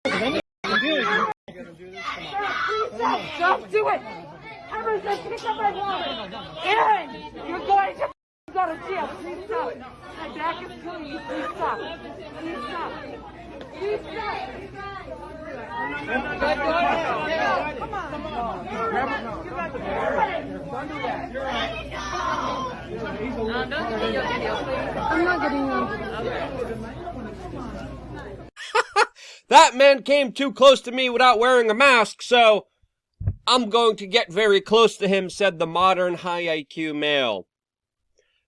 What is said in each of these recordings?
Don't do it! Emma said pick up my wallet! Aaron! You're going to go to jail! Please stop! My back is killing you! Please stop! Please stop! Please stop! Come on! Don't do that! Don't do video, please. I'm not getting on. That man came too close to me without wearing a mask, so I'm going to get very close to him, said the modern high IQ male.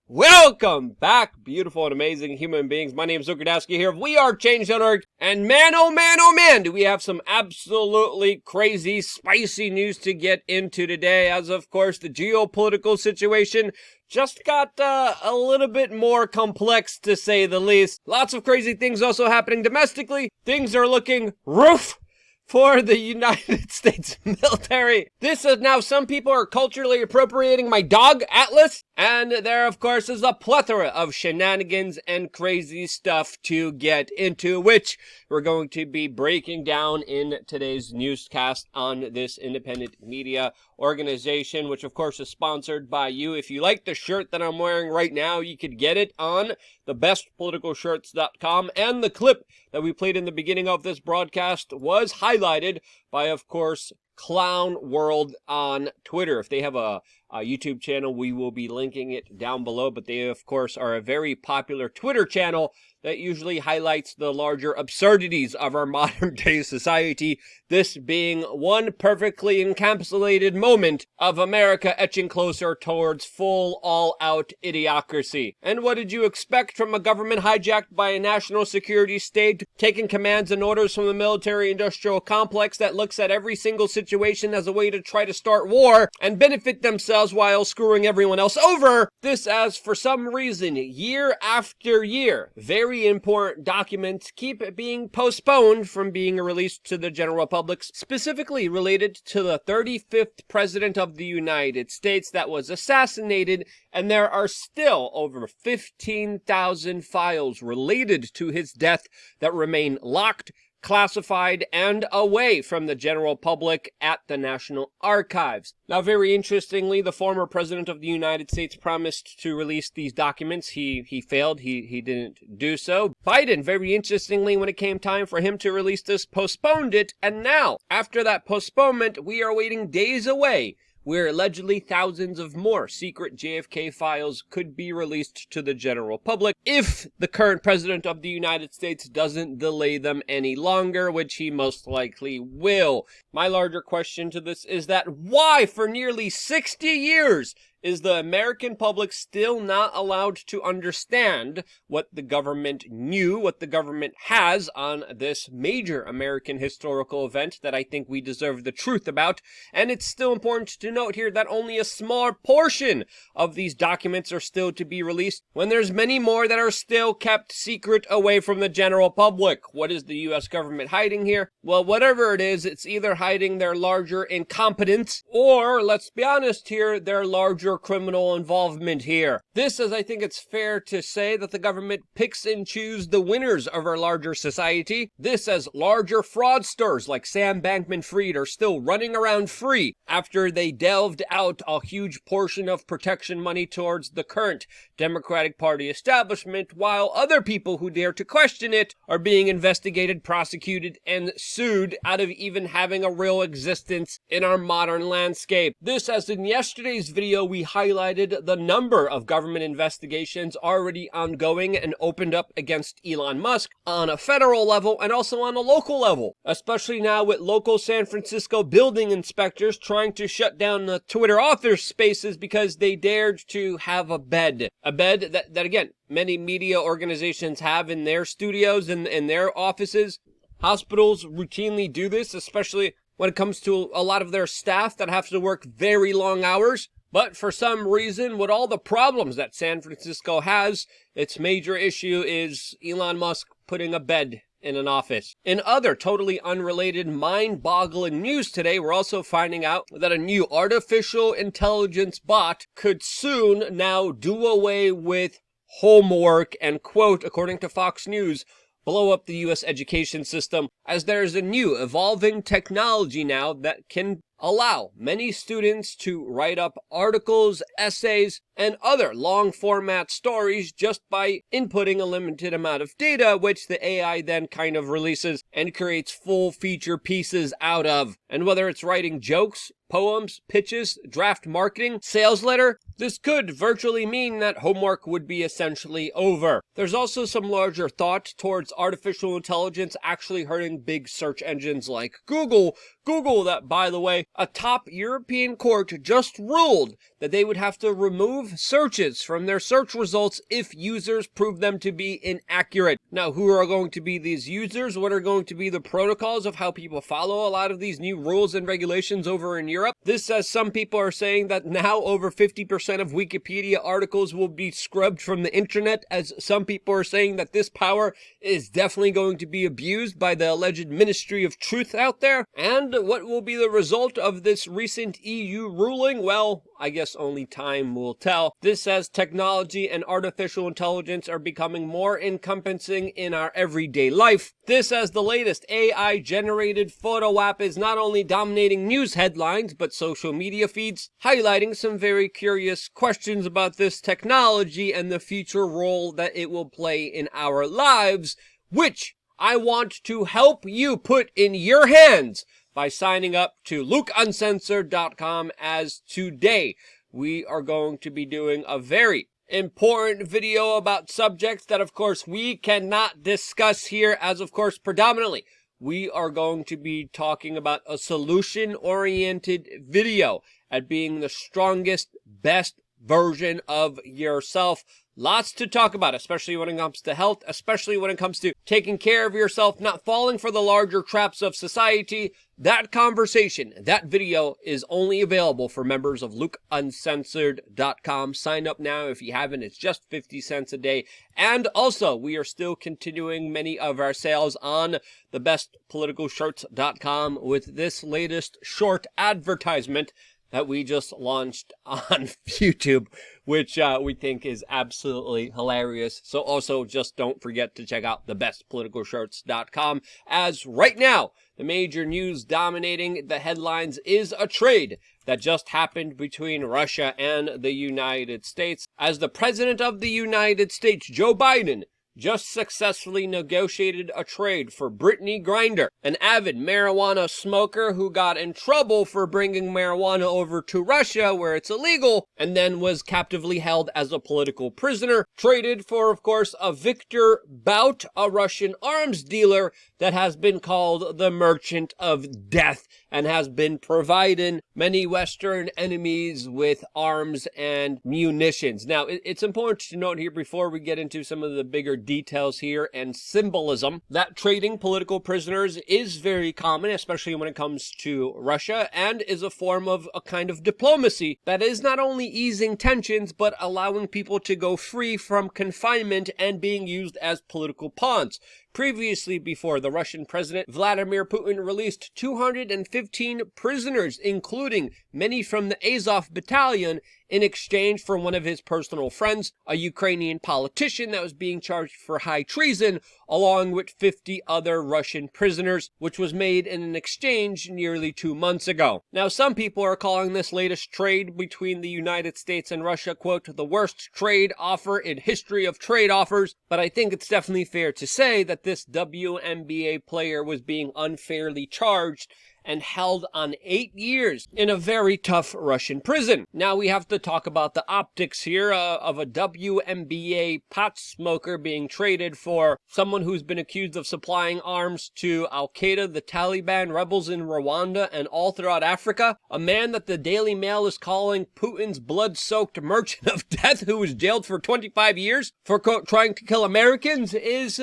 Welcome back, beautiful and amazing human beings. My name is Zukardowski here of WeAreChange.org, and man, oh man, do we have some absolutely crazy, spicy news to get into today, as of course the geopolitical situation just got a little bit more complex, to say the least. Lots of crazy things also happening domestically. Things are looking rough for the United States military. This is now, some people are culturally appropriating my dog, Atlas, and there, of course, is a plethora of shenanigans and crazy stuff to get into, which we're going to be breaking down in today's newscast on this independent media organization, which, of course, is sponsored by you. If you like the shirt that I'm wearing right now, you could get it on thebestpoliticalshirts.com, and the clip that we played in the beginning of this broadcast was highlighted by, of course, Clown World on Twitter. If they have a YouTube channel, we will be linking it down below, but they, of course, are a very popular Twitter channel that usually highlights the larger absurdities of our modern day society, this being one perfectly encapsulated moment of America etching closer towards full all-out idiocracy. And what did you expect from a government hijacked by a national security state, taking commands and orders from the military-industrial complex that looks at every single situation as a way to try to start war and benefit themselves while screwing everyone else over? This, as for some reason, year after year, very important documents keep being postponed from being released to the general public, specifically related to the 35th president of the United States that was assassinated, and there are still over 15,000 files related to his death that remain locked, classified, and away from the general public at the National Archives. Now, very interestingly, the former president of the United States promised to release these documents. He failed. He didn't do so. Biden, very interestingly, when it came time for him to release this, postponed it. And now, after that postponement, we are waiting days away, where allegedly thousands of more secret JFK files could be released to the general public if the current president of the United States doesn't delay them any longer, which he most likely will. My larger question to this is that why, for nearly 60 years, is the American public still not allowed to understand what the government knew, what the government has on this major American historical event that I think we deserve the truth about? And it's still important to note here that only a small portion of these documents are still to be released, when there's many more that are still kept secret away from the general public. What is the U.S. government hiding here? Well, whatever it is, it's either hiding their larger incompetence, or, let's be honest here, their larger criminal involvement here. This, as I think it's fair to say, that the government picks and chooses the winners of our larger society. This, as larger fraudsters like Sam Bankman-Fried are still running around free after they delved out a huge portion of protection money towards the current Democratic Party establishment, while other people who dare to question it are being investigated, prosecuted, and sued out of even having a real existence in our modern landscape. This, as in yesterday's video, we highlighted the number of government investigations already ongoing and opened up against Elon Musk on a federal level and also on a local level, especially now with local San Francisco building inspectors trying to shut down the Twitter author spaces because they dared to have a bed that again, many media organizations have in their studios and in their offices. Hospitals routinely do this, especially when it comes to a lot of their staff that have to work very long hours. But for some reason, with all the problems that San Francisco has, its major issue is Elon Musk putting a bed in an office. In other totally unrelated, mind-boggling news today, we're also finding out that a new artificial intelligence bot could soon now do away with homework and, quote, according to Fox News, blow up the U.S. education system, as there's a new evolving technology now that can allow many students to write up articles, essays, and other long format stories just by inputting a limited amount of data, which the AI then kind of releases and creates full feature pieces out of. And whether it's writing jokes, poems, pitches, draft marketing, sales letter, this could virtually mean that homework would be essentially over. There's also some larger thought towards artificial intelligence actually hurting big search engines like Google. Google, that, by the way, a top European court just ruled that they would have to remove searches from their search results if users prove them to be inaccurate. Now, who are going to be these users? What are going to be the protocols of how people follow a lot of these new rules and regulations over in Europe? This, as some people are saying, that now over 50% of Wikipedia articles will be scrubbed from the internet, as some people are saying that this power is definitely going to be abused by the alleged Ministry of Truth out there. And what will be the result of this recent EU ruling? Well, I guess only time will tell. This says technology and artificial intelligence are becoming more encompassing in our everyday life. This, as the latest AI-generated photo app, is not only dominating news headlines, but social media feeds, highlighting some very curious questions about this technology and the future role that it will play in our lives, which I want to help you put in your hands by signing up to lukeuncensored.com, as today we are going to be doing a very important video about subjects that, of course, we cannot discuss here, as, of course, predominantly we are going to be talking about a solution-oriented video at being the strongest, best version of yourself. Lots to talk about, especially when it comes to health, especially when it comes to taking care of yourself, not falling for the larger traps of society. That conversation, that video is only available for members of lukeuncensored.com. Sign up now if you haven't. It's just 50 cents a day. And also, we are still continuing many of our sales on thebestpoliticalshirts.com with this latest short advertisement that we just launched on YouTube, which we think is absolutely hilarious. So also just don't forget to check out thebestpoliticalshirts.com, as right now the major news dominating the headlines is a trade that just happened between Russia and the United States, as the President of the United States, Joe Biden, just successfully negotiated a trade for Brittany Griner, an avid marijuana smoker who got in trouble for bringing marijuana over to Russia where it's illegal, and then was captively held as a political prisoner, traded for, of course, a Victor Bout, a Russian arms dealer that has been called the Merchant of Death and has been providing many Western enemies with arms and munitions. Now, it's important to note here, before we get into some of the bigger details here and symbolism, that trading political prisoners is very common, especially when it comes to Russia, and is a form of a kind of diplomacy that is not only easing tensions, but allowing people to go free from confinement and being used as political pawns. Previously, before the Russian President Vladimir Putin released 215 prisoners, including many from the Azov battalion, in exchange for one of his personal friends, a Ukrainian politician that was being charged for high treason, along with 50 other Russian prisoners, which was made in an exchange nearly 2 months ago. Now, some people are calling this latest trade between the United States and Russia, quote, the worst trade offer in history of trade offers, but I think it's definitely fair to say that this WNBA player was being unfairly charged and held on 8 years in a very tough Russian prison. Now we have to talk about the optics here of a WNBA pot smoker being traded for someone who's been accused of supplying arms to Al-Qaeda, the Taliban rebels in Rwanda, and all throughout Africa. A man that the Daily Mail is calling Putin's blood-soaked merchant of death, who was jailed for 25 years for trying to kill Americans, is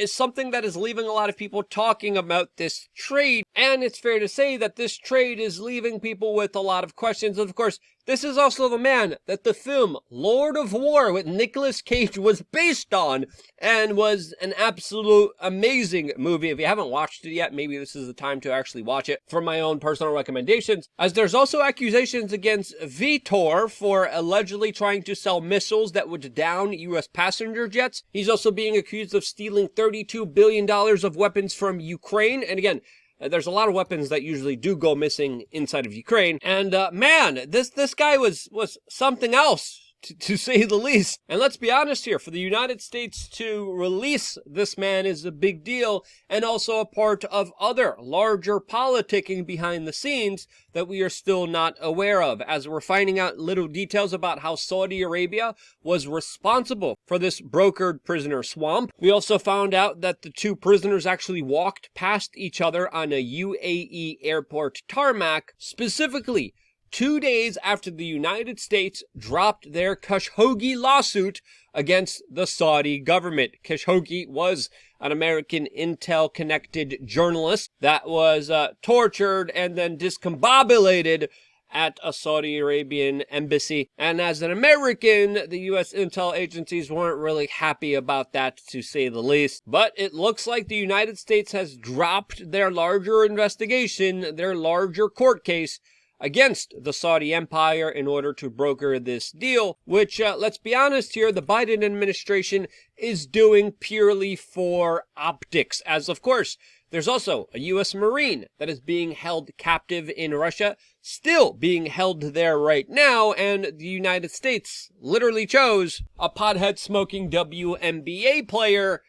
something that is leaving a lot of people talking about this trade. And it's fair to say that this trade is leaving people with a lot of questions. Of course, This is also the man that the film Lord of War with Nicolas Cage was based on, and was an absolute amazing movie. If you haven't watched it yet, maybe this is the time to actually watch it for my own personal recommendations, as there's also accusations against Vitor for allegedly trying to sell missiles that would down U.S. passenger jets. He's also being accused of stealing $32 billion of weapons from Ukraine. And again, there's a lot of weapons that usually do go missing inside of Ukraine. And man, this guy was something else, to say the least. And let's be honest here, for the United States to release this man is a big deal, and also a part of other larger politicking behind the scenes that we are still not aware of, as we're finding out little details about how Saudi Arabia was responsible for this brokered prisoner swamp. We also found out that the two prisoners actually walked past each other on a UAE airport tarmac, specifically 2 days after the United States dropped their Khashoggi lawsuit against the Saudi government. Khashoggi was an American intel-connected journalist that was tortured and then discombobulated at a Saudi Arabian embassy. And as an American, the U.S. intel agencies weren't really happy about that, to say the least. But it looks like the United States has dropped their larger investigation, their larger court case, against the Saudi empire in order to broker this deal, which, let's be honest here, the Biden administration is doing purely for optics, as of course, there's also a U.S. Marine that is being held captive in Russia, still being held there right now, and the United States literally chose a pothead-smoking WNBA player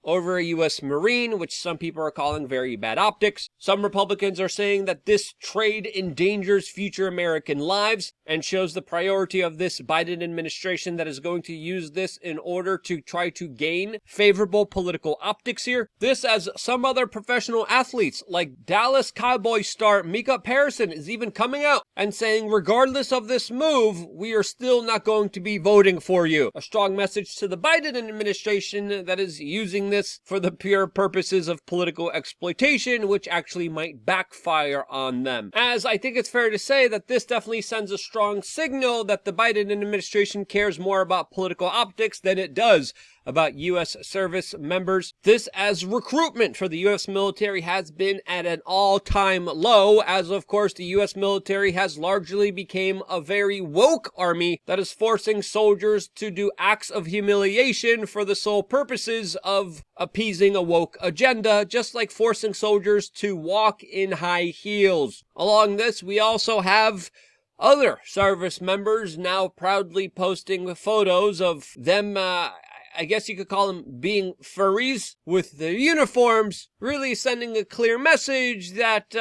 over a U.S. Marine, which some people are calling very bad optics. Some Republicans are saying that this trade endangers future American lives and shows the priority of this Biden administration that is going to use this in order to try to gain favorable political optics here. This, as some other professional athletes like Dallas Cowboys star Micah Parson is even coming out and saying, regardless of this move, we are still not going to be voting for you. A strong message to the Biden administration that is using this for the pure purposes of political exploitation, which actually might backfire on them. As I think it's fair to say that this definitely sends a strong signal that the Biden administration cares more about political optics than it does about U.S. service members. This, as recruitment for the U.S. military has been at an all-time low, as of course the U.S. military has largely become a very woke army that is forcing soldiers to do acts of humiliation for the sole purposes of appeasing a woke agenda, just like forcing soldiers to walk in high heels. Along this, we also have other service members now proudly posting photos of them, I guess you could call them being furries with their uniforms, really sending a clear message that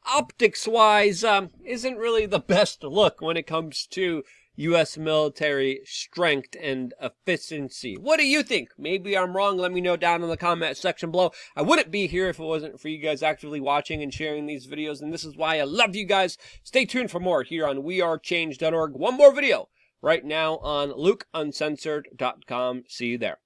optics-wise isn't really the best look when it comes to U.S. military strength and efficiency. What do you think? Maybe I'm wrong. Let me know down in the comment section below. I wouldn't be here if it wasn't for you guys actively watching and sharing these videos, and this is why I love you guys. Stay tuned for more here on wearechange.org. One more video right now on LukeUncensored.com. See you there.